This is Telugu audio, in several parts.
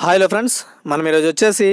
హాయ్ ఫ్రెండ్స్, మనం ఈరోజు వచ్చేసి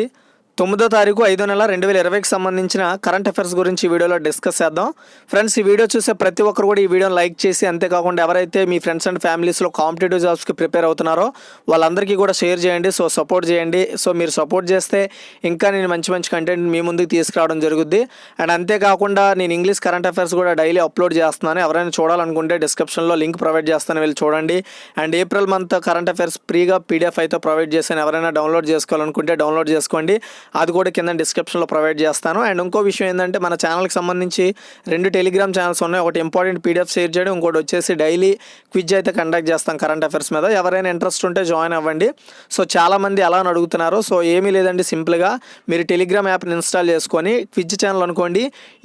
9వ తారీఖు 5వ నెల 2020కి సంబంధించిన కరెంట్ అఫైర్స్ గురించి ఈ వీడియోలో డిస్కస్ చేద్దాం. ఫ్రెండ్స్, ఈ వీడియో చూసే ప్రతి ఒక్కరు కూడా ఈ వీడియోని లైక్ చేసి, అంతేకాకుండా ఎవరైతే మీ ఫ్రెండ్స్ అండ్ ఫ్యామిలీస్లో కాంపిటేటివ్ జాబ్స్కి ప్రిపేర్ అవుతున్నారో వాళ్ళందరికీ కూడా షేర్ చేయండి. సో సపోర్ట్ చేయండి. సో మీరు సపోర్ట్ చేస్తే ఇంకా నేను మంచి మంచి కంటెంట్ మీ ముందుకు తీసుకురావడం జరుగుద్ది. అండ్ అంతేకాకుండా నేను ఇంగ్లీష్ కరెంట్ అఫైర్స్ కూడా డైలీ అప్లోడ్ చేస్తున్నాను. ఎవరైనా చూడాలనుకుంటే డిస్క్రిప్షన్లో లింక్ ప్రొవైడ్ చేస్తాను, వెళ్ళి చూడండి. And April month current affairs ఫ్రీగా పీడిఎఫ్ అయితే ప్రొవైడ్ చేశాను. ఎవరైనా డౌన్లోడ్ చేసుకోవాలనుకుంటే డౌన్లోడ్ చేసుకోండి, అది కూడా కింద డిస్క్రిప్షన్లో ప్రొవైడ్ చేస్తాను. అండ్ ఇంకో విషయం ఏంటంటే, మన ఛానల్కి సంబంధించి 2 టెలిగ్రామ్ ఛానల్స్ ఉన్నాయి. ఒకటి ఇంపార్టెంట్ పీడిఎఫ్ షేర్ చేయడం, ఇంకోటి వచ్చేసి డైలీ క్విజ్ అయితే కండక్ట్ చేస్తాం కరెంట్ అఫైర్స్ మీద. ఎవరైనా ఇంట్రెస్ట్ ఉంటే జాయిన్ అవ్వండి. సో చాలామంది ఎలా అని అడుగుతున్నారు. సో ఏమీ లేదండి, సింపుల్గా మీరు టెలిగ్రామ్ యాప్ని ఇన్స్టాల్ చేసుకొని క్విజ్ ఛానల్ అనుకోండి,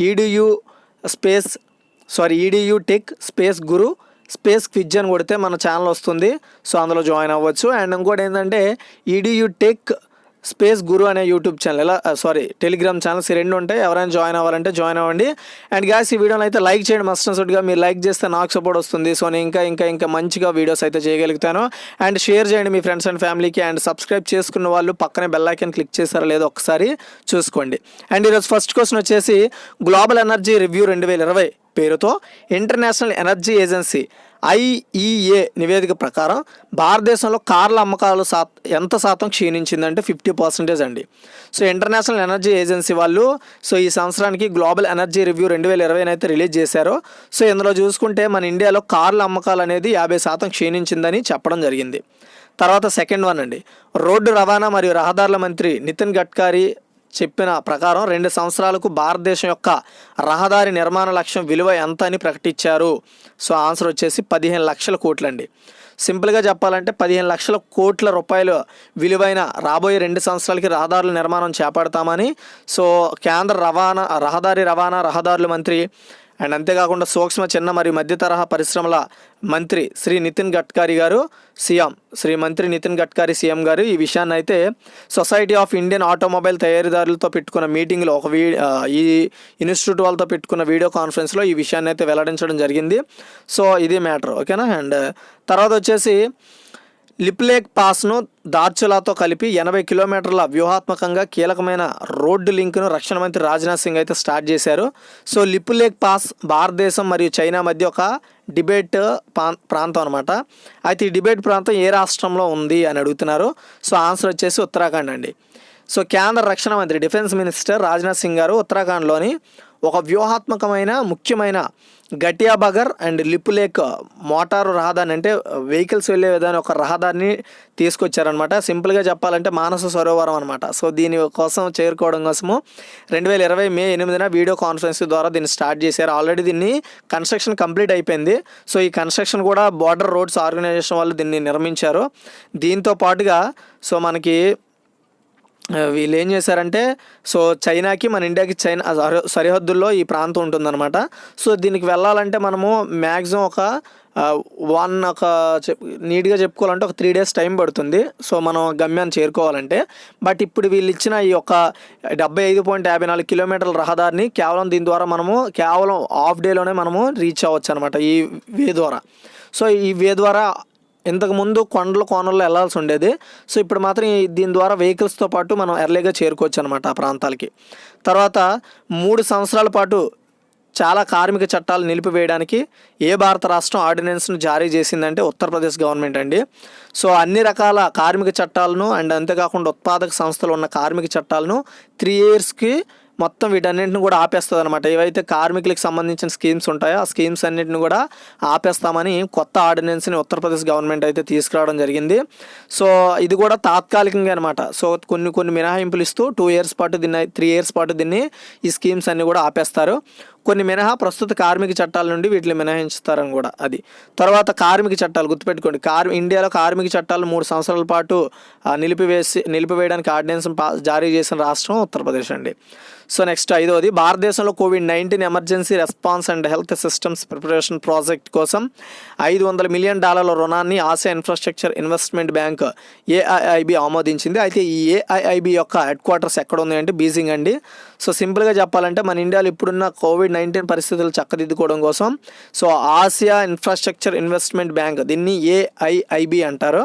ఈడియు టెక్ స్పేస్ గురు స్పేస్ క్విజ్ అని కొడితే మన ఛానల్ వస్తుంది. సో అందులో జాయిన్ అవ్వచ్చు. అండ్ ఇంకోటి ఏంటంటే, ఈడియు టెక్ స్పేస్ గురు అనే యూట్యూబ్ ఛానల్, టెలిగ్రామ్ ఛానల్స్ 2 ఉంటాయి. ఎవరైనా జాయిన్ అవ్వాలంటే జాయిన్ అవ్వండి. అండ్ గ్యాస్, ఈ వీడియోని అయితే లైక్ చేయండి మస్ట్ అండ్ షుడ్గా. మీరు లైక్ చేస్తే నాకు సపోర్ట్ వస్తుంది. సో నేను ఇంకా మంచిగా వీడియోస్ అయితే చేయగలుగుతాను. అండ్ షేర్ చేయండి మీ ఫ్రెండ్స్ అండ్ ఫ్యామిలీకి. అండ్ సబ్స్క్రైబ్ చేసుకున్న వాళ్ళు పక్కనే బెల్ ఐకాన్ క్లిక్ చేస్తారో లేదో ఒకసారి చూసుకోండి. అండ్ ఈరోజు ఫస్ట్ క్వశ్చన్ వచ్చేసి, గ్లోబల్ ఎనర్జీ రివ్యూ 2020 పేరుతో ఇంటర్నేషనల్ ఎనర్జీ ఏజెన్సీ IEA నివేదిక ప్రకారం భారతదేశంలో కార్ల అమ్మకాలు ఎంత శాతం క్షీణించిందంటే 50% అండి. సో ఇంటర్నేషనల్ ఎనర్జీ ఏజెన్సీ వాళ్ళు ఈ సంవత్సరానికి గ్లోబల్ ఎనర్జీ రివ్యూ 2020 అయితే రిలీజ్ చేశారు. సో ఇందులో చూసుకుంటే మన ఇండియాలో కార్ల అమ్మకాలు అనేది 50% క్షీణించిందని చెప్పడం జరిగింది. తర్వాత సెకండ్ వన్ అండి, రోడ్డు రవాణా మరియు రహదారుల మంత్రి నితిన్ గడ్కరీ చెప్పిన ప్రకారం 2 సంవత్సరాలకు భారతదేశం యొక్క రహదారి నిర్మాణ లక్ష్యం విలువ ఎంత అని ప్రకటించారు. సో ఆన్సర్ వచ్చేసి 15 లక్షల కోట్లు అండి. సింపుల్గా చెప్పాలంటే 15 లక్షల కోట్ల రూపాయలు విలువైన రాబోయే 2 సంవత్సరాలకి రహదారుల నిర్మాణం చేపడతామని కేంద్ర రహదారుల మంత్రి అండ్ అంతేకాకుండా సూక్ష్మ, చిన్న మరియు మధ్య తరహా పరిశ్రమల మంత్రి మంత్రి నితిన్ గడ్కరీ సీఎం గారు ఈ విషయాన్ని అయితే సొసైటీ ఆఫ్ ఇండియన్ ఆటోమొబైల్ తయారీదారులతో పెట్టుకున్న మీటింగ్లో ఈ ఇన్స్టిట్యూట్ వాళ్ళతో పెట్టుకున్న వీడియో కాన్ఫరెన్స్లో ఈ విషయాన్ని అయితే వెల్లడించడం జరిగింది. సో ఇది మ్యాటర్, ఓకేనా. అండ్ తర్వాత వచ్చేసి, లిప్లేక్ పాస్ను దార్చులాతో కలిపి 80 కిలోమీటర్ల వ్యూహాత్మకంగా కీలకమైన రోడ్డు లింక్ను రక్షణ మంత్రి రాజ్నాథ్ సింగ్ అయితే స్టార్ట్ చేశారు. సో లిప్లేక్ పాస్ భారతదేశం మరియు చైనా మధ్య ఒక డిబేట్ ప్రాంతం అనమాట. అయితే ఈ డిబేట్ ప్రాంతం ఏ రాష్ట్రంలో ఉంది అని అడుగుతున్నారు. సో ఆన్సర్ వచ్చేసి ఉత్తరాఖండ్ అండి. సో కేంద్ర రక్షణ మంత్రి డిఫెన్స్ మినిస్టర్ రాజ్నాథ్ సింగ్ గారు ఉత్తరాఖండ్లోని ఒక వ్యూహాత్మకమైన ముఖ్యమైన గటియాబగర్ అండ్ లిపులేక్ మోటారు రహదారిని, అంటే వెహికల్స్ వెళ్ళే విధానం ఒక రహదారిని తీసుకొచ్చారనమాట. సింపుల్గా చెప్పాలంటే మానస సరోవరం అనమాట. సో దీని కోసం చేరుకోవడం కోసము 2020 మే 8న వీడియో కాన్ఫరెన్స్ ద్వారా దీన్ని స్టార్ట్ చేశారు. ఆల్రెడీ దీన్ని కన్స్ట్రక్షన్ కంప్లీట్ అయిపోయింది. సో ఈ కన్స్ట్రక్షన్ కూడా బార్డర్ రోడ్స్ ఆర్గనైజేషన్ వాళ్ళు దీన్ని నిర్మించారు. దీంతో పాటుగా మనకి వీళ్ళు ఏం చేశారంటే, చైనాకి మన ఇండియాకి సరిహద్దుల్లో ఈ ప్రాంతం ఉంటుందన్నమాట. సో దీనికి వెళ్ళాలంటే మనము మ్యాక్సిమం నీట్గా చెప్పుకోవాలంటే ఒక 3 days టైం పడుతుంది. సో మనం గమ్యాన్ని చేరుకోవాలంటే. బట్ ఇప్పుడు వీళ్ళు ఇచ్చిన ఈ యొక్క 75.54 కిలోమీటర్ల రహదారిని దీని ద్వారా మనము కేవలం హాఫ్ డేలోనే మనము రీచ్ అవ్వచ్చు అనమాట ఈ వే ద్వారా. సో ఈ వే ద్వారా ఇంతకుముందు కోనల్లో వెళ్ళాల్సి ఉండేది. సో ఇప్పుడు మాత్రం దీని ద్వారా వెహికల్స్తో పాటు మనం ఎర్లీగా చేరుకోవచ్చు అనమాట ఆ ప్రాంతాలకి. తర్వాత 3 సంవత్సరాల పాటు చాలా కార్మిక చట్టాలు నిలిపివేయడానికి ఏ భారత రాష్ట్రం ఆర్డినెన్స్ను జారీ చేసిందంటే ఉత్తరప్రదేశ్ గవర్నమెంట్ అండి. సో అన్ని రకాల కార్మిక చట్టాలను అండ్ అంతేకాకుండా ఉత్పాదక సంస్థలు ఉన్న కార్మిక చట్టాలను 3 yearsకి మొత్తం వీటన్నింటిని కూడా ఆపేస్తుంది అనమాట. ఏవైతే కార్మికులకు సంబంధించిన స్కీమ్స్ ఉంటాయో ఆ స్కీమ్స్ అన్నింటిని కూడా ఆపేస్తామని కొత్త ఆర్డినెన్స్ని ఉత్తరప్రదేశ్ గవర్నమెంట్ అయితే తీసుకురావడం జరిగింది. సో ఇది కూడా తాత్కాలికంగా అనమాట. సో కొన్ని మినహాయింపులు ఇస్తూ 2 years పాటు 3 years పాటు దీన్ని ఈ స్కీమ్స్ అన్ని కూడా ఆపేస్తారు. కొన్ని మినహా ప్రస్తుత కార్మిక చట్టాల నుండి వీటిని మినహాయించుతారని కూడా అది. తర్వాత కార్మిక చట్టాలు గుర్తుపెట్టుకోండి. ఇండియాలో కార్మిక చట్టాలు 3 సంవత్సరాల పాటు నిలిపివేయడానికి ఆర్డినెన్స్ జారీ చేసిన రాష్ట్రం ఉత్తరప్రదేశ్ అండి. సో నెక్స్ట్ 5వది, భారతదేశంలో COVID-19 emergency response and health systems preparation project కోసం $500 million రుణాన్ని Asia infrastructure investment bank AIIB ఆమోదించింది. అయితే ఈ AIIB యొక్క హెడ్ క్వార్టర్స్ ఎక్కడ ఉంది అంటే బీజింగ్ అండి. సో సింపుల్గా చెప్పాలంటే మన ఇండియాలో ఇప్పుడున్న కోవిడ్-19 పరిస్థితులు చక్కదిద్దుకోవడం కోసం so Asia infrastructure investment bank, దీన్ని AIIB అంటారు.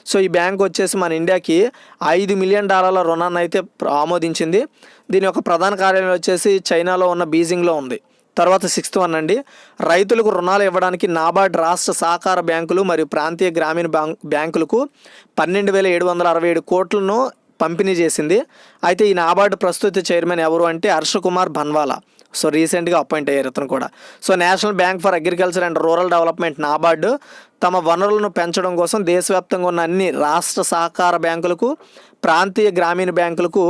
సో ఈ బ్యాంక్ వచ్చేసి మన ఇండియాకి $5 మిలియన్ రుణాన్ని అయితే ఆమోదించింది. దీని యొక్క ప్రధాన కార్యాలయం వచ్చేసి చైనాలో ఉన్న బీజింగ్లో ఉంది. తర్వాత 6th వన్ అండి, రైతులకు రుణాలు ఇవ్వడానికి నాబార్డ్ రాష్ట్ర సహకార బ్యాంకులు మరియు ప్రాంతీయ గ్రామీణ బ్యాంకులకు 12,767 కోట్లను పంపిణీ చేసింది. అయితే ఈ నాబార్డ్ ప్రస్తుత చైర్మన్ ఎవరు అంటే హర్షకుమార్ భన్వాలా. సో రీసెంట్గా అపాయింట్ అయ్యారు ఇతను కూడా. So national bank for agriculture and rural development NABARD తమ వనరులను పెంచడం కోసం దేశవ్యాప్తంగా ఉన్న అన్ని రాష్ట్ర సహకార బ్యాంకులకు, ప్రాంతీయ గ్రామీణ బ్యాంకులకు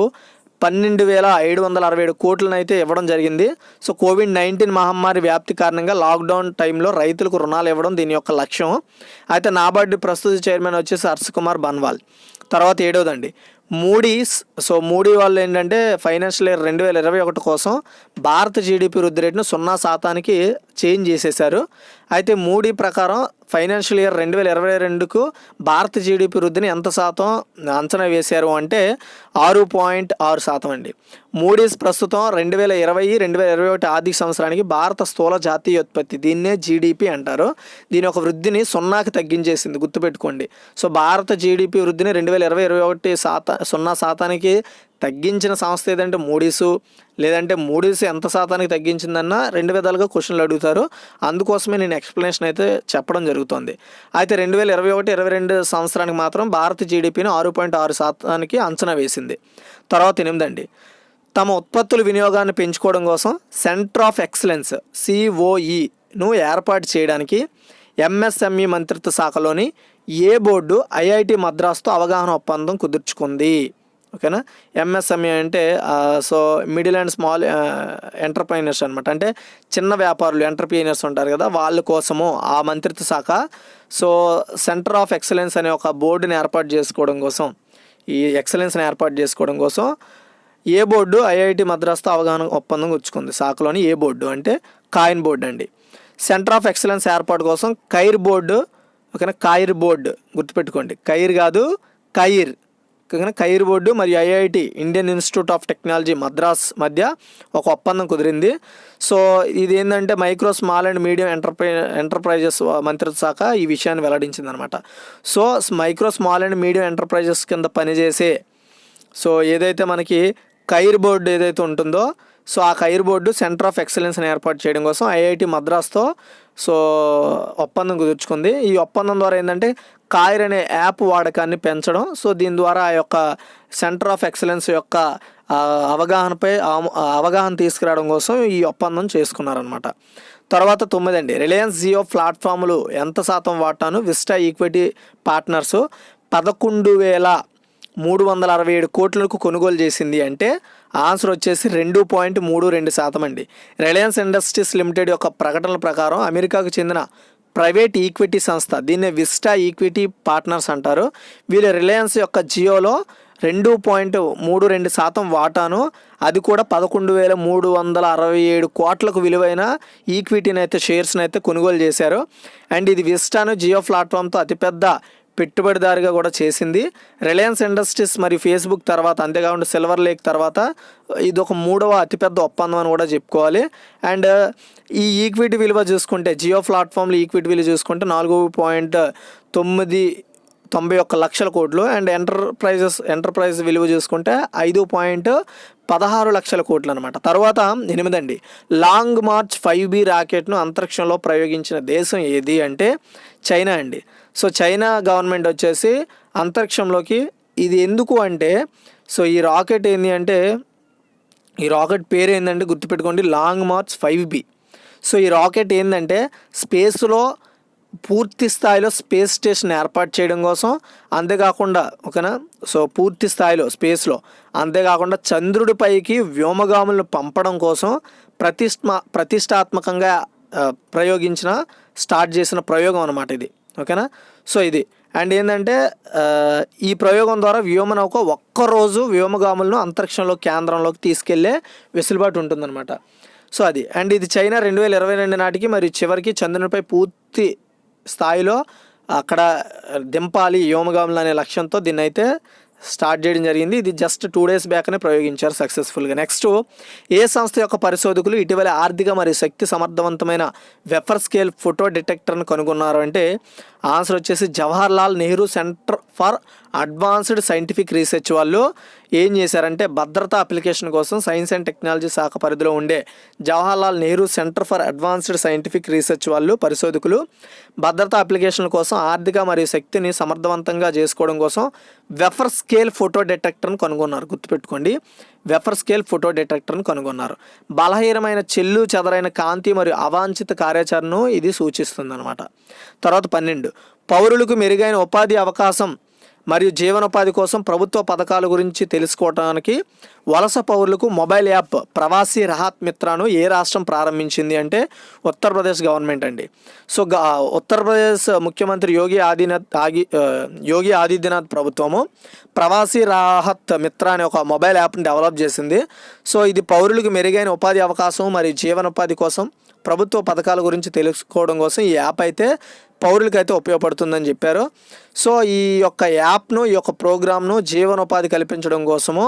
12,767 కోట్లను అయితే ఇవ్వడం జరిగింది. సో కోవిడ్-19 మహమ్మారి వ్యాప్తి కారణంగా లాక్డౌన్ టైంలో రైతులకు రుణాలు ఇవ్వడం దీని యొక్క లక్ష్యం. అయితే నాబార్డు ప్రస్తుత చైర్మన్ వచ్చేసి హర్షకుమార్ భన్వాల్. తర్వాత 7వదండి, మూడీస్. సో మూడీ వాళ్ళు ఏంటంటే ఫైనాన్షియల్ ఇయర్ 2021 కోసం భారత జీడిపి వృద్ధి రేటును 0% చేంజ్ చేసేశారు. అయితే మూడీ ప్రకారం ఫైనాన్షియల్ ఇయర్ 2022కు భారత జీడిపి వృద్ధిని ఎంత శాతం అంచనా వేశారు అంటే 6.6% అండి. మూడీస్ ప్రస్తుతం 2020-2021 ఆర్థిక సంవత్సరానికి భారత స్థూల జాతీయోత్పత్తి, దీన్నే జీడిపి అంటారు, దీని ఒక వృద్ధిని 0కి తగ్గించేసింది, గుర్తుపెట్టుకోండి. సో భారత జీడిపి వృద్ధిని 2020-2021 0% తగ్గించిన సంస్థ ఏదంటే మూడీసు. లేదంటే మూడీస్ ఎంత శాతానికి తగ్గించిందన్న 2 విధాలుగా క్వశ్చన్లు అడుగుతారు. అందుకోసమే నేను ఎక్స్ప్లెనేషన్ అయితే చెప్పడం జరుగుతుంది. అయితే 2021-22 సంవత్సరానికి మాత్రం భారత జీడిపిని 6.6% అంచనా వేసింది. తర్వాత 8అండి, తమ ఉత్పత్తుల వినియోగాన్ని పెంచుకోవడం కోసం సెంటర్ ఆఫ్ ఎక్సలెన్స్ COEను ఏర్పాటు చేయడానికి MSME మంత్రిత్వ శాఖలోని బోర్డు IIT మద్రాసుతో అవగాహన ఒప్పందం కుదుర్చుకుంది. ఓకేనా. MSME అంటే so middle and small entrepreneurs అనమాట. అంటే చిన్న వ్యాపారులు, ఎంటర్ప్రైనర్స్ ఉంటారు కదా, వాళ్ళ కోసము ఆ మంత్రిత్వ శాఖ సో సెంటర్ ఆఫ్ ఎక్సలెన్స్ అనే ఒక బోర్డుని ఏర్పాటు చేసుకోవడం కోసం, ఈ ఎక్సలెన్స్ని ఏర్పాటు చేసుకోవడం కోసం బోర్డు IIT మద్రాసుతో అవగాహన ఒప్పందం కుదుర్చుకుంది. శాఖలోని బోర్డు అంటే కాయిన్ బోర్డు అండి. సెంటర్ ఆఫ్ ఎక్సలెన్స్ ఏర్పాటు కోసం కైర్ బోర్డు, ఓకేనా, కైర్ బోర్డు గుర్తుపెట్టుకోండి, కైర్ కాదు కైర్, ఓకేనా. కైర్ బోర్డు మరియు IIT Indian institute of technology Madras మధ్య ఒక ఒప్పందం కుదిరింది. సో ఇది ఏంటంటే micro small and medium enterprises మంత్రిత్వ శాఖ ఈ విషయాన్ని వెల్లడించింది అనమాట. So micro small and medium enterprises కింద పనిచేసే సో ఏదైతే మనకి కైర్ బోర్డు ఏదైతే ఉంటుందో సో ఆ కైర్ బోర్డు సెంటర్ ఆఫ్ ఎక్సలెన్స్ని ఏర్పాటు చేయడం కోసం IIT మద్రాస్తో సో ఒప్పందం కుదుర్చుకుంది. ఈ ఒప్పందం ద్వారా ఏంటంటే కాయిర్ అనే యాప్ వాడకాన్ని పెంచడం, సో దీని ద్వారా ఆ యొక్క సెంటర్ ఆఫ్ ఎక్సలెన్స్ యొక్క అవగాహనపై అవగాహన తీసుకురావడం కోసం ఈ ఒప్పందం చేసుకున్నారనమాట. తర్వాత 9అండి, రిలయన్స్ జియో ప్లాట్ఫామ్లు ఎంత శాతం వాటాను విస్టా ఈక్విటీ పార్ట్నర్స్ 11,367 కోట్లకు కొనుగోలు చేసింది అంటే ఆన్సర్ వచ్చేసి 2.32% అండి. రిలయన్స్ ఇండస్ట్రీస్ లిమిటెడ్ యొక్క ప్రకటనల ప్రకారం అమెరికాకు చెందిన ప్రైవేట్ ఈక్విటీ సంస్థ, దీన్ని విస్టా ఈక్విటీ పార్ట్నర్స్ అంటారు, వీళ్ళు రిలయన్స్ యొక్క జియోలో 2.32% వాటాను, అది కూడా 11,367 కోట్లకు విలువైన ఈక్విటీని అయితే షేర్స్ని అయితే కొనుగోలు చేశారు. అండ్ ఇది విస్టాను జియో ప్లాట్ఫామ్తో అతిపెద్ద పెట్టుబడిదారుగా కూడా చేసింది. రిలయన్స్ ఇండస్ట్రీస్ మరియు ఫేస్బుక్ తర్వాత, అంతేకాకుండా సిల్వర్ లేక్ తర్వాత ఇది ఒక 3వ అతిపెద్ద ఒప్పందం అని కూడా చెప్పుకోవాలి. అండ్ ఈ ఈక్విటీ విలువ చూసుకుంటే జియో ప్లాట్ఫామ్లో ఈక్విటీ విలువ చూసుకుంటే 4.91 లక్షల కోట్లు. అండ్ ఎంటర్ప్రైజ్ విలువ చూసుకుంటే 5.16 లక్షల కోట్లు అనమాట. తర్వాత 8అండి, లాంగ్ మార్చ్ 5B రాకెట్ను అంతరిక్షంలో ప్రయోగించిన దేశం ఏది అంటే చైనా అండి. సో చైనా గవర్నమెంట్ వచ్చేసి అంతరిక్షంలోకి, ఇది ఎందుకు అంటే సో ఈ రాకెట్ ఏంటి అంటే ఈ రాకెట్ పేరు ఏంటంటే గుర్తుపెట్టుకోండి, లాంగ్ మార్చ్ 5B. సో ఈ రాకెట్ ఏంటంటే స్పేస్లో పూర్తి స్థాయిలో స్పేస్ స్టేషన్ ఏర్పాటు చేయడం కోసం, అంతేకాకుండా ఓకేనా, సో పూర్తి స్థాయిలో స్పేస్లో, అంతేకాకుండా చంద్రుడిపైకి వ్యోమగాములను పంపడం కోసం ప్రతిష్టాత్మకంగా స్టార్ట్ చేసిన ప్రయోగం అనమాట ఇది, ఓకేనా. సో ఇది అండ్ ఏంటంటే ఈ ప్రయోగం ద్వారా వ్యోమనౌక ఒక్కరోజు వ్యోమగాములను అంతరిక్షంలో కేంద్రంలోకి తీసుకెళ్లే వెసులుబాటు ఉంటుందన్నమాట. సో అది అండ్ ఇది చైనా 2022 నాటికి మరియు చివరికి చంద్రునిపై పూర్తి స్థాయిలో అక్కడ దింపాలి వ్యోమగాములు అనే లక్ష్యంతో దీన్ని అయితే స్టార్ట్ చేయడం జరిగింది. ఇది జస్ట్ 2 days బ్యాక్నే ప్రయోగించారు సక్సెస్ఫుల్గా. నెక్స్ట్, ఏ సంస్థ యొక్క పరిశోధకులు ఇటీవల ఆర్థిక మరియు శక్తి సమర్థవంతమైన వెఫర్ స్కేల్ ఫోటో డిటెక్టర్ను కనుగొన్నారు అంటే ఆన్సర్ వచ్చేసి Jawaharlal Nehru Centre for Advanced Scientific Research వాళ్ళు ఏం చేశారంటే భద్రతా అప్లికేషన్ కోసం సైన్స్ అండ్ టెక్నాలజీ శాఖ పరిధిలో ఉండే Jawaharlal Nehru Centre for Advanced Scientific Research వాళ్ళు పరిశోధకులు భద్రతా అప్లికేషన్ల కోసం ఆర్థిక మరియు శక్తిని సమర్థవంతంగా చేసుకోవడం కోసం వెఫర్ స్కేల్ ఫోటో డిటెక్టర్ను కనుగొన్నారు. గుర్తుపెట్టుకోండి, వెఫర్ స్కేల్ ఫోటో డిటెక్టర్ను కనుగొన్నారు. బలహీనమైన చెల్లు చెదరైన కాంతి మరియు అవాంఛిత కార్యాచరణను ఇది సూచిస్తుంది అనమాట. తర్వాత 12, పౌరులకు మెరుగైన ఉపాధి అవకాశం మరియు జీవనోపాధి కోసం ప్రభుత్వ పథకాల గురించి తెలుసుకోవడానికి వలస పౌరులకు మొబైల్ యాప్ ప్రవాసీ రాహత్ మిత్రాను ఏ రాష్ట్రం ప్రారంభించింది అంటే ఉత్తరప్రదేశ్ గవర్నమెంట్ అండి. సో ఉత్తరప్రదేశ్ ముఖ్యమంత్రి యోగి ఆదిత్యనాథ్ ప్రభుత్వము ప్రవాసీ రాహత్ మిత్ర అనే ఒక మొబైల్ యాప్ని డెవలప్ చేసింది. సో ఇది పౌరులకు మెరుగైన ఉపాధి అవకాశం మరియు జీవనోపాధి కోసం ప్రభుత్వ పథకాల గురించి తెలుసుకోవడం కోసం ఈ యాప్ అయితే పౌరులకైతే ఉపయోగపడుతుందని చెప్పారు. సో ఈ యొక్క యాప్ను, ఈ యొక్క ప్రోగ్రామ్ను జీవనోపాధి కల్పించడం కోసము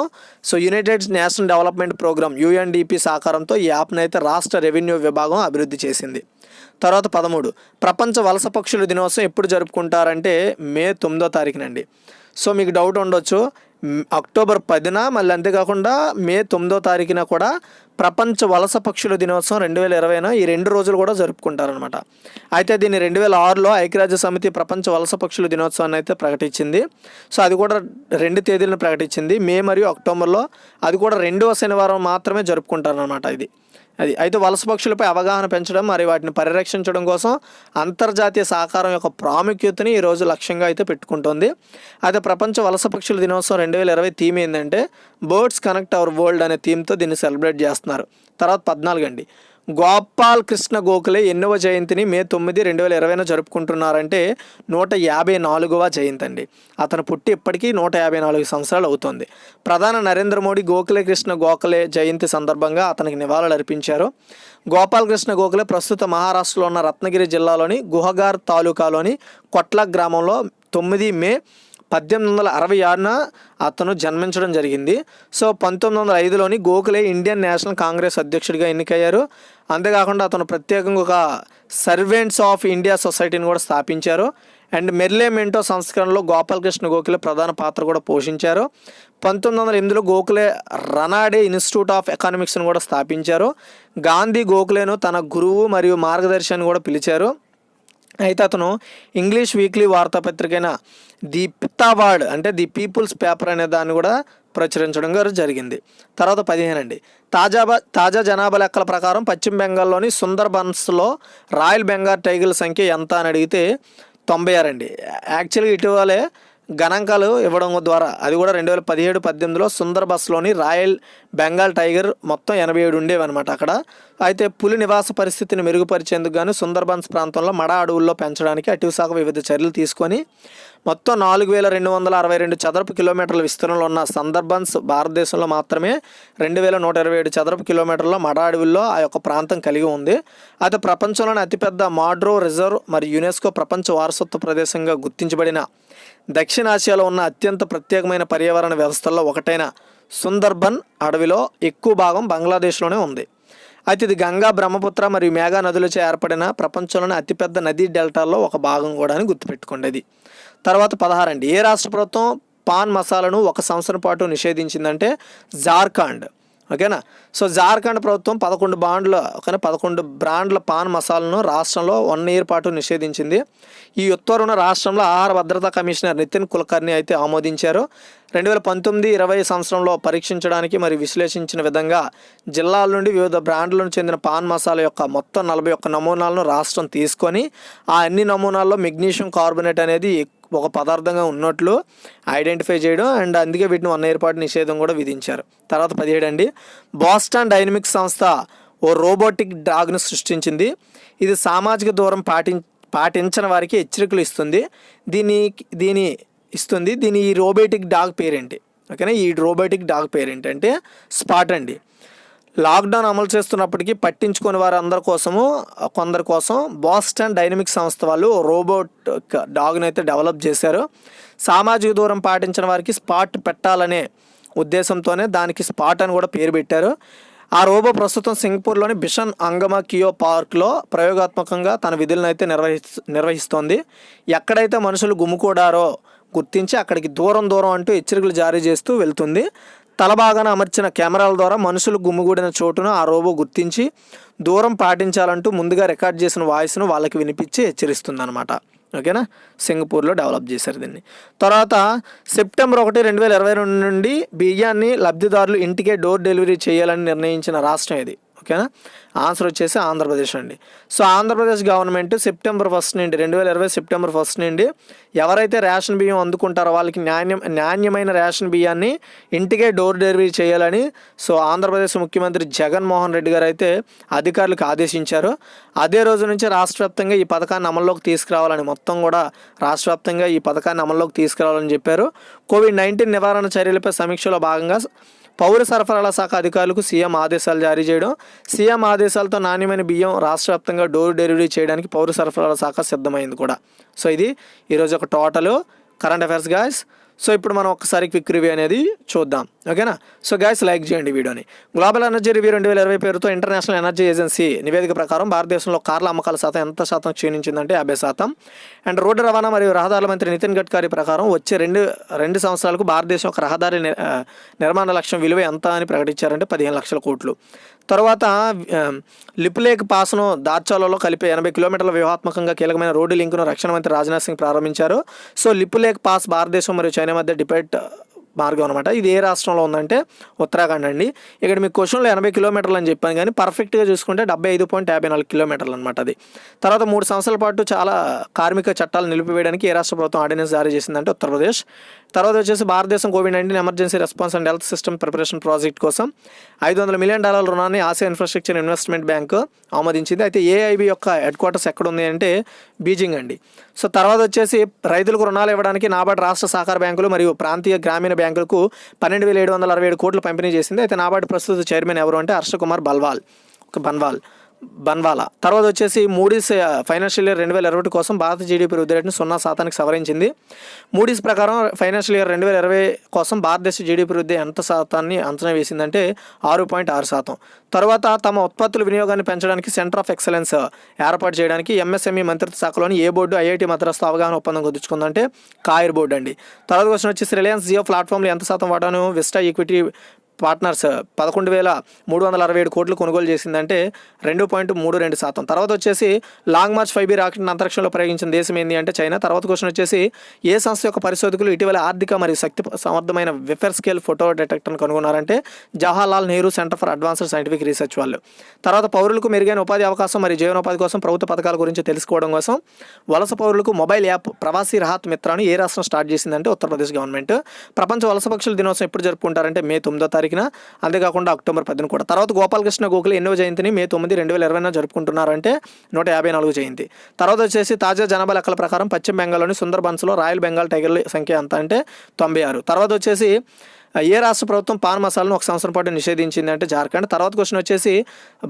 United National Development Programme UNDP సహకారంతో ఈ యాప్ను అయితే రాష్ట్ర రెవెన్యూ విభాగం అభివృద్ధి చేసింది. తర్వాత 13, ప్రపంచ వలస పక్షుల దినోత్సవం ఎప్పుడు జరుపుకుంటారంటే మే 9వ తారీఖునండి. సో మీకు డౌట్ ఉండొచ్చు, అక్టోబర్ 10న మళ్ళీ అంతేకాకుండా మే 9వ తారీఖున కూడా ప్రపంచ వలస పక్షుల దినోత్సవం 2020న ఈ 2 రోజులు కూడా జరుపుకుంటారనమాట. అయితే దీన్ని 2006లో ఐక్యరాజ్య సమితి ప్రపంచ వలస పక్షుల దినోత్సవాన్ని అయితే ప్రకటించింది. సో అది కూడా 2 తేదీలను ప్రకటించింది, మే మరియు అక్టోబర్లో. అది కూడా 2వ శనివారం మాత్రమే జరుపుకుంటారనమాట. అది అయితే వలస పక్షులపై అవగాహన పెంచడం మరియు వాటిని పరిరక్షించడం కోసం అంతర్జాతీయ సహకారం యొక్క ప్రాముఖ్యతని ఈరోజు లక్ష్యంగా అయితే పెట్టుకుంటుంది. అయితే ప్రపంచ వలస పక్షుల దినోత్సవం 2020 థీమ్ ఏంటంటే బర్డ్స్ కనెక్ట్ అవర్ వరల్డ్ అనే థీమ్తో దీన్ని సెలబ్రేట్ చేస్తున్నారు. తర్వాత 14 అండి, గోపాల్ కృష్ణ గోఖలే ఎన్నవ జయంతిని మే 9, 2020న జరుపుకుంటున్నారంటే 154వ జయంతి అండి. అతను పుట్టి ఇప్పటికీ 154 సంవత్సరాలు అవుతుంది. ప్రధాని నరేంద్ర మోడీ గోఖలే కృష్ణ గోఖలే జయంతి సందర్భంగా అతనికి నివాళులు అర్పించారు. గోపాల్ కృష్ణ గోఖలే ప్రస్తుత మహారాష్ట్రలో ఉన్న రత్నగిరి జిల్లాలోని గుహగార్ తాలూకాలోని కొట్ల గ్రామంలో 9 మే 1866న అతను జన్మించడం జరిగింది. సో 1905లోని గోఖలే ఇండియన్ నేషనల్ కాంగ్రెస్ అధ్యక్షుడిగా ఎన్నికయ్యారు. అంతేకాకుండా అతను ప్రత్యేకంగా ఒక సర్వెంట్స్ ఆఫ్ ఇండియా సొసైటీని కూడా స్థాపించారు. అండ్ మెర్లే మెంటో సంస్కరణలో గోపాలకృష్ణ గోఖలే ప్రధాన పాత్ర కూడా పోషించారు. 1908లో గోఖలే రనాడే ఇన్స్టిట్యూట్ ఆఫ్ ఎకనామిక్స్ని కూడా స్థాపించారు. గాంధీ గోఖలేను తన గురువు మరియు మార్గదర్శిని కూడా పిలిచారు. అయితే అతను ఇంగ్లీష్ వీక్లీ వార్తాపత్రికైన ది పితావాడ్ అంటే ది పీపుల్స్ పేపర్ అనే దాన్ని కూడా ప్రచురించడం జరిగింది. తర్వాత 15 అండి, తాజా జనాభా లెక్కల ప్రకారం పశ్చిమ బెంగాల్లోని సుందర్బన్స్లో రాయల్ బెంగాల్ టైగర్ల సంఖ్య ఎంత అని అడిగితే 96 అండి. యాక్చువల్గా ఇటీవలే గణాంకాలు ఇవ్వడం ద్వారా అది కూడా 2017-18లో సుందర్బన్స్లోని రాయల్ బెంగాల్ టైగర్ మొత్తం 87 ఉండేవన్నమాట అక్కడ. అయితే పులి నివాస పరిస్థితిని మెరుగుపరిచేందుకు గాను సుందర్బన్స్ ప్రాంతంలో మడ అడవుల్లో పెంచడానికి అటవీ శాఖ వివిధ చర్యలు తీసుకొని మొత్తం 4262 చదరపు కిలోమీటర్ల విస్తీర్ణంలో ఉన్న సుందర్బన్స్ భారతదేశంలో మాత్రమే 2127 చదరపు కిలోమీటర్ల మడ అడవుల్లో ఆ యొక్క ప్రాంతం కలిగి ఉంది. అయితే ప్రపంచంలోని అతిపెద్ద మాడ్రో రిజర్వ్ మరియు యునెస్కో ప్రపంచ వారసత్వ ప్రదేశంగా గుర్తించబడిన దక్షిణాసియాలో ఉన్న అత్యంత ప్రత్యేకమైన పర్యావరణ వ్యవస్థల్లో ఒకటైన సుందర్బన్ అడవిలో ఎక్కువ భాగం బంగ్లాదేశ్లోనే ఉంది. అయితే ఇది గంగా, బ్రహ్మపుత్ర మరియు మేఘా నదులచే ఏర్పడిన ప్రపంచంలోని అతిపెద్ద నదీ డెల్టాల్లో ఒక భాగం కూడా అని గుర్తుపెట్టుకోండి. అది తర్వాత 16 అండి, ఏ రాష్ట్ర ప్రభుత్వం పాన్ మసాలాను 1 సంవత్సరం పాటు నిషేధించిందంటే జార్ఖండ్. ఓకేనా. సో జార్ఖండ్ ప్రభుత్వం 11 బ్రాండ్ల పాన్ మసాలాను రాష్ట్రంలో 1 year పాటు నిషేధించింది. ఈ ఉత్తర్వును రాష్ట్రంలో ఆహార భద్రతా కమిషనర్ నితిన్ కులకర్ణి అయితే ఆమోదించారు. 2019-20 సంవత్సరంలో పరీక్షించడానికి మరియు విశ్లేషించిన విధంగా జిల్లాల నుండి వివిధ బ్రాండ్లకు చెందిన పాన్ మసాలా యొక్క మొత్తం 41 నమూనాలను రాష్ట్రం తీసుకొని ఆ అన్ని నమూనాల్లో మెగ్నీషియం కార్బోనేట్ అనేది ఒక పదార్థంగా ఉన్నట్లు ఐడెంటిఫై చేయడం అండ్ అందుకే వీటిని 1 year పాటు నిషేధం కూడా విధించారు. తర్వాత 17 అండి, బోస్టన్ డైనమిక్స్ సంస్థ ఓ రోబోటిక్ డాగ్ను సృష్టించింది. ఇది సామాజిక దూరం పాటించని వారికి హెచ్చరికలు ఇస్తుంది. దీని ఈ రోబోటిక్ డాగ్ పేరేంటి? ఓకేనా, ఈ రోబోటిక్ డాగ్ పేరేంటి అంటే స్పాట్ అండి. లాక్డౌన్ అమలు చేస్తున్నప్పటికీ పట్టించుకునే కొందరి కోసం బోస్టన్ డైనమిక్స్ సంస్థ వాళ్ళు రోబోట్ డాగ్ను అయితే డెవలప్ చేశారు. సామాజిక దూరం పాటించిన వారికి స్పాట్ పెట్టాలనే ఉద్దేశంతోనే దానికి స్పాట్ అని కూడా పేరు పెట్టారు. ఆ రోబో ప్రస్తుతం సింగపూర్లోని బిషన్ అంగమా కియో పార్క్లో ప్రయోగాత్మకంగా తన విధులను అయితే నిర్వహిస్తోంది. ఎక్కడైతే మనుషులు గుమికూడారో గుర్తించి అక్కడికి దూరం అంటూ హెచ్చరికలు జారీ చేస్తూ వెళ్తుంది. తల భాగాన అమర్చిన కెమెరాల ద్వారా మనుషులు గుమిగూడిన చోటును ఆ రోబో గుర్తించి దూరం పాటించాలంటూ ముందుగా రికార్డ్ చేసిన వాయిస్ను వాళ్ళకి వినిపించి హెచ్చరిస్తుంది అనమాట. ఓకేనా, సింగపూర్లో డెవలప్ చేశారు దీన్ని. తర్వాత సెప్టెంబర్ 1, 2022 నుండి బియ్యాన్ని లబ్ధిదారులు ఇంటికే డోర్ డెలివరీ చేయాలని నిర్ణయించిన రాష్ట్రం ఇది. ఓకేనా, ఆన్సర్ వచ్చేసి ఆంధ్రప్రదేశ్ అండి. సో ఆంధ్రప్రదేశ్ గవర్నమెంట్ సెప్టెంబర్ 1 నుండి 2020 సెప్టెంబర్ 1 నుండి ఎవరైతే రేషన్ బియ్యం అందుకుంటారో వాళ్ళకి నాణ్యమైన రేషన్ బియ్యాన్ని ఇంటికే డోర్ డెలివరీ చేయాలని సో ఆంధ్రప్రదేశ్ ముఖ్యమంత్రి జగన్మోహన్ రెడ్డి గారు అయితే అధికారులకు ఆదేశించారు. అదే రోజు నుంచి రాష్ట్ర వ్యాప్తంగా ఈ పథకాన్ని అమల్లోకి తీసుకురావాలని మొత్తం కూడా రాష్ట్ర వ్యాప్తంగా ఈ పథకాన్ని అమల్లోకి తీసుకురావాలని చెప్పారు. కోవిడ్-19 నివారణ చర్యలపై సమీక్షలో భాగంగా పౌర సరఫరాల శాఖ అధికారులకు సీఎం ఆదేశాలు జారీ చేయడం. సీఎం ఆదేశాలతో నాణ్యమైన బియ్యం రాష్ట్ర వ్యాప్తంగా డోర్ డెలివరీ చేయడానికి పౌర సరఫరాల శాఖ సిద్ధమైంది కూడా. సో ఇది ఈరోజు ఒక total current affairs guys. So ఇప్పుడు మనం ఒకసారి క్విక్ రివ్యూ అనేది చూద్దాం. ఓకేనా, సో గైస్ లైక్ చేయండి వీడియోని. గ్లోబల్ ఎనర్జీ రివ్యూ 2020 పేరుతో ఇంటర్నేషనల్ ఎనర్జీ ఏజెన్సీ నివేదిక ప్రకారం భారతదేశంలో కార్ల అమ్మకాల శాతం ఎంత శాతం క్షీణించిందంటే 50%. అండ్ రోడ్డు రవాణా మరియు రహదారుల మంత్రి నితిన్ గడ్కరీ ప్రకారం వచ్చే రెండు సంవత్సరాలకు భారతదేశం ఒక రహదారి నిర్మాణ లక్ష్యం విలువ ఎంత అని ప్రకటించారంటే 15 లక్షల కోట్లు. తర్వాత లిపులేక్ పాస్ను దార్చాలలో కలిపే 80 కిలోమీటర్ల వ్యూహాత్మకంగా కీలకమైన రోడ్డు లింకును రక్షణ మంత్రి రాజ్నాథ్ సింగ్ ప్రారంభించారు. సో లిపులేక్ పాస్ భారతదేశం మరియు చైనా మధ్య డిబేట్ మార్గం అనమాట. ఇది ఏ రాష్ట్రంలో ఉందంటే ఉత్తరాఖండ్ అండి. ఇక్కడ మీకు క్వశ్చన్లో 80 కిలోమీటర్లు అని చెప్పాను, కానీ పర్ఫెక్ట్గా చూసుకుంటే 75.54 కిలోమీటర్లు అనమాట అది. తర్వాత 3 సంవత్సరాల పాటు చాలా కార్మిక చట్టాలు నిలిపివేయడానికి ఏ రాష్ట్ర ప్రభుత్వం ఆర్డినెన్స్ జారీ చేసిందంటే ఉత్తరప్రదేశ్. తర్వాత వచ్చేసి భారతదేశం COVID-19 emergency response and health system preparation project కోసం $500 మిలియన్ రుణాన్ని ఆసియా ఇన్ఫ్రాస్ట్రక్చర్ ఇన్వెస్ట్మెంట్ బ్యాంక్ ఆమోదించింది. అయితే ఏఐబి యొక్క హెడ్ క్వార్టర్స్ ఎక్కడ ఉంది అంటే బీజింగ్ అండి. సో తర్వాత వచ్చేసి రైతులకు రుణాలు ఇవ్వడానికి నాబార్డ్ రాష్ట్ర సహకార బ్యాంకులు మరియు ప్రాంతీయ గ్రామీణ బ్యాంకులకు 12,767 కోట్లు పంపిణీ చేసింది. అయితే నాబార్డ్ ప్రస్తుత చైర్మన్ ఎవరు అంటే హర్ష కుమార్ బన్వాలా. తర్వాత వచ్చేసి మూడీస్ ఫైనాన్షియల్ ఇయర్ 2021 కోసం భారత జీడీపీ వృద్ధి రేటును 0% సవరించింది. మూడీస్ ప్రకారం ఫైనాన్షియల్ ఇయర్ 2020 కోసం భారతదేశ జీడీపీ వృద్ధి ఎంత శాతాన్ని అంచనా వేసిందంటే 6.6%. తర్వాత తమ ఉత్పత్తుల వినియోగాన్ని పెంచడానికి సెంటర్ ఆఫ్ ఎక్సలెన్స్ ఏర్పాటు చేయడానికి ఎంఎస్ఎంఈ మంత్రిత్వ శాఖలోని ఏ బోర్డు ఐఐటి మద్రాసుతో అవగాహన ఒప్పందం కుదుర్చుకుందంటే కాయర్ బోర్డు అండి. తర్వాత క్వశ్చన్ వచ్చేసి రిలయన్స్ జియో ప్లాట్ఫామ్లో ఎంత శాతం వాటాను విస్టా ఈక్విటీ పార్ట్నర్స్ 11,367 కోట్లు కొనుగోలు చేసిందంటే 2.32%. తర్వాత వచ్చేసి లాంగ్ మార్చ్ 5B రాకెట్ని అంతరిక్షంలో ప్రయోగించిన దేశం ఏంటి అంటే చైనా. తర్వాత క్వశ్చన్ వచ్చేసి ఏ సంస్థ యొక్క పరిశోధకులు ఇటీవల ఆర్థిక మరియు శక్తి సమర్థమైన వెఫర్ స్కేల్ ఫోటో డిటెక్టర్ని కనుగొన్నారంటే Jawaharlal Nehru Centre for Advanced Scientific Research వాళ్ళు. తర్వాత పౌరులకు మెరుగైన ఉపాధి అవకాశం మరియు జీవనోపాధి కోసం ప్రభుత్వ పథకాల గురించి తెలుసుకోవడం కోసం వలస పౌరులకు మొబైల్ యాప్ ప్రవాసీ రాహత్ మిత్రాన్ని ఏ రాష్ట్రం స్టార్ట్ చేసిందంటే ఉత్తరప్రదేశ్ గవర్నమెంట్. ప్రపంచ వలస పక్షుల దినోత్సవం ఎప్పుడు జరుపుకుంటారంటే మే 9వ తారీఖున, అంతేకాకుండా అక్టోబర్ 10 కూడా. తర్వాత గోపాలకృష్ణ గోఖలే ఎన్నో జయంతిని మే 9, 2020 జరుపుకుంటున్నారంటే 154 జయంతి. తర్వాత వచ్చేసి తాజా జనాభా లెక్కల ప్రకారం పశ్చిమ బెంగాల్లోని సుందర్బన్స్లో రాయల్ బెంగాల్ టైగర్ల సంఖ్య ఎంత అంటే 96. తర్వాత వచ్చేసి ఏ రాష్ట్ర ప్రభుత్వం పాన్ మసాలను 1 సంవత్సరం పాటు నిషేధించింది అంటే జార్ఖండ్. తర్వాత క్వశ్చన్ వచ్చేసి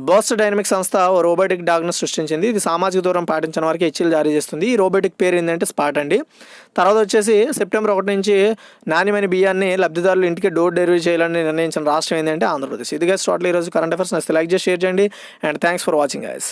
బోస్ట్ డైనమిక్ సంస్థ ఓ రోబోటిక్ డాగ్ను సృష్టించింది. ఇది సామాజిక దూరం పాటించిన వారికి హెచ్ఎల్ జారీ చేస్తుంది. ఈ రోబోటిక్ పేరు ఏంటంటే స్పాట్ అండి. తర్వాత వచ్చేసి సెప్టెంబర్ 1 నుంచి నాణ్యమైన బియ్యాన్ని లబ్ధిదారులు ఇంటికి డోర్ డెలివరీ చేయాలని నిర్ణయించిన రాష్ట్రం ఏంటంటే ఆంధ్రప్రదేశ్. ఇది గైస్ టోటల్ ఈరోజు కరెంట్ అఫైర్స్. నచ్చితే లైక్ చేసి షేర్ చేయండి. And thanks for watching guys.